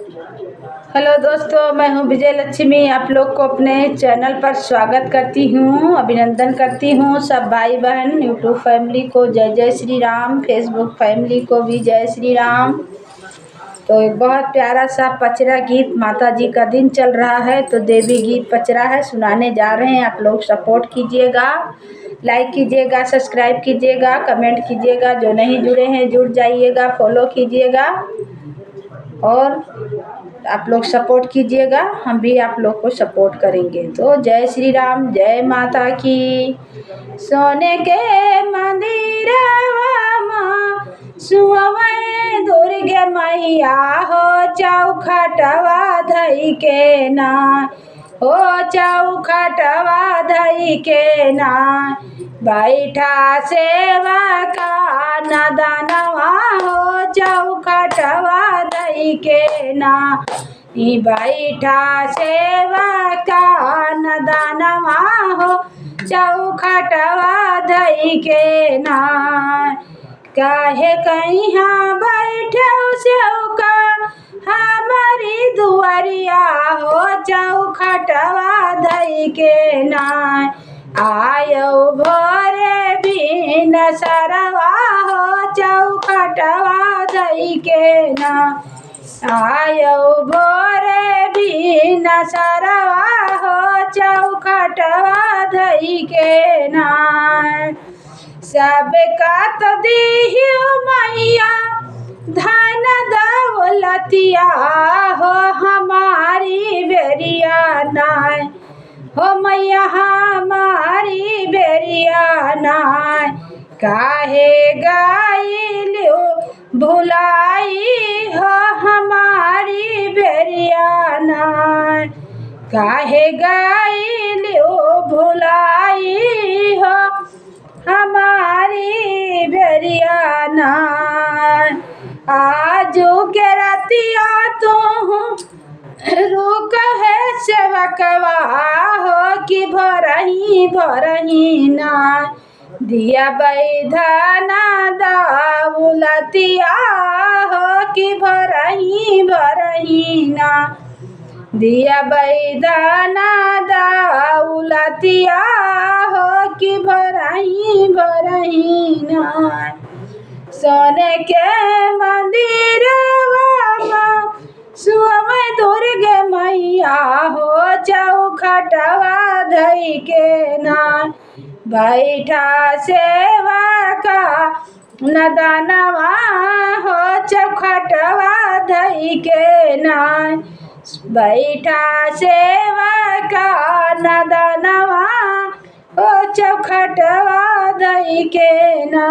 Hello दोस्तों, मैं हूं विजय लक्ष्मी। आप लोग को अपने चैनल पर स्वागत करती हूं, अभिनंदन करती हूं। सब भाई बहन यूट्यूब फैमिली को जय जय श्री राम, फेसबुक फैमिली को भी जय श्री राम। तो एक बहुत प्यारा सा पचरा गीत, माता जी का दिन चल रहा है तो देवी गीत पचरा है, सुनाने जा रहे हैं। आप लोग सपोर्ट कीजिएगा, लाइक कीजिएगा, सब्सक्राइब कीजिएगा, कमेंट कीजिएगा। जो नहीं जुड़े हैं जुड़ जाइएगा, फॉलो कीजिएगा और आप लोग सपोर्ट कीजिएगा, हम भी आप लोग को सपोर्ट करेंगे। तो जय श्री राम, जय माता की। सोने के मंदिरवा माँ सुवै दुर्गे मैया हो, चौखटवा धई के ना हो, चौखटवा धई के ना बैठा सेवा का नदनवा हो, चौखटवा धई के ना बैठा सेवा का नदनवा हो, चौखटवा धई के ना। काहे कहिया बैठे सेवका हमारी दुआरिया हो, चौखटवा धई के ना आयो भोरे बिन सरवा हो, चौखटवा धई के ना आयो भोरे बिन सरवा हो, चौखटवा धई के ना। सब का तो दीहियो मैया धन दौलतिया हो, हमारी बेरिया नाय हो मैया, हमारी बेरिया नाय। काहे गाइलियो भुलाई हो, हमारी बेरिया नाय। काहे गाइलियो भुलाई हो, हमारी बेरिया नाय। आजू के रतिया तू रुक है सेवकवा हो, कि भरही ना दिया बैधना दौलतिया हो, कि भरही ना दिया बैधना दौलतिया हो, कि भरही ना। सोने के मंदिरवा सुवै दुर्गे मैया हो, चौखटवा धई के ना बैठा सेवा का नदनवा हो, चौखटवा धई के ना बैठा सेवा का नदनवा हो, चौखटवा धई के ना।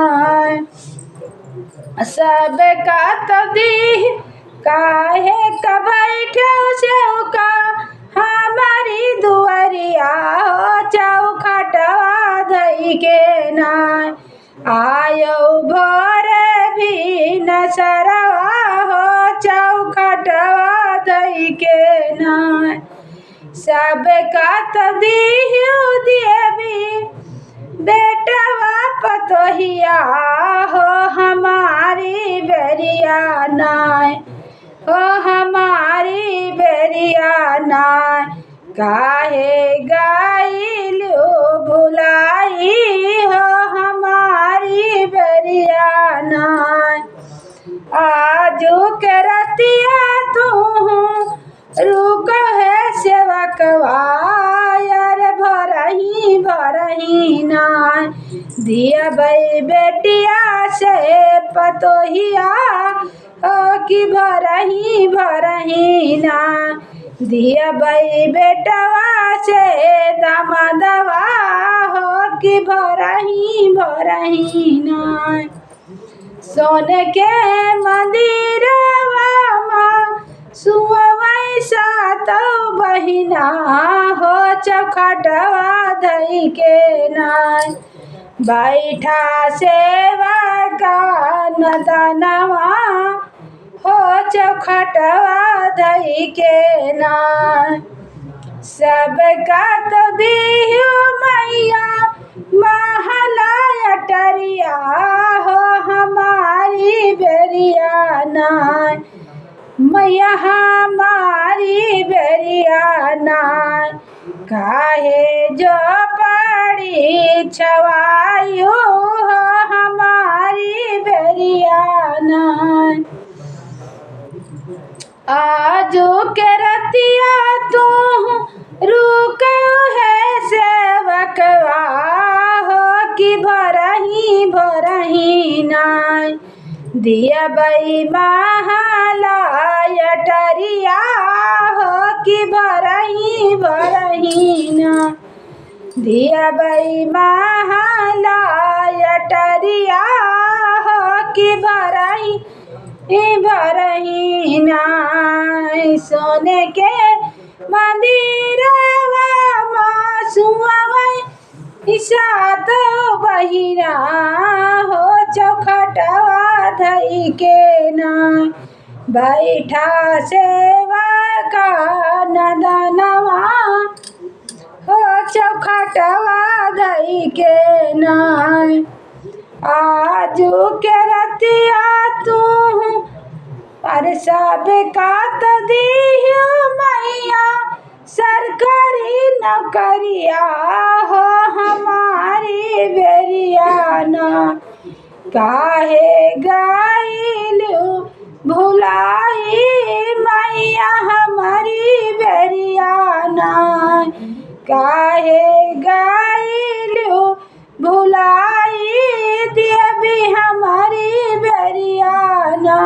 सब का तो दी काहे का बैठे सेवका हमारी दुआरिया हो, चौखटवा धई के ना आयो भोरे भी न सरवा हो, चौखटवा धई के ना। सब का तो दीहियो देवी बेटवा पतोहिया हो, हमारी बेरिया नाय हो, हमारी बेरिया नाय। काहे गाइलियो भुलाई हो, हमारी बेरिया नाय। आजू के रतिया तू रुक है सेवकवा यार, भरही ना दिया बई बेटिया से पतोहिया हो, कि भरही ना दिया बई बेटवा से दामदवा हो, कि भरही ना। सोने के मंदिरवा सुवै सातो बहिना हो, चौखटवा धई के ना बैठा सेवा का नदनवा हो, चौखटवा धई के ना। सब का तो दीहियो मैया महला अटरिया हो, हमारी बेरिया नाय मैया हमारी बेरियाना काहे जो पड़ी छवायु हो हमारी बेरियाना। आजू के रतिया तू रुक है सेवकवा हो कि भरही नाय दिया बई महालाय टरिया हो कि भरही ना दिया बई महालाय टरिया हो कि भरही ना। सोने के मंदिरवा मासुआ सात बहिरा हो चौखटवा धई के ना बैठा सेवा का नदनवा हो चौखटवा धई के ना। आजू के रतिया तू अरे सब का तो दियो मैया सरकारी नौकरिया हो हमारी बेरियाना काहे गाइलू भुलाई मैया हमारी बेरियाना काहे गाइलू भुलाई देवी हमारी बेरियाना।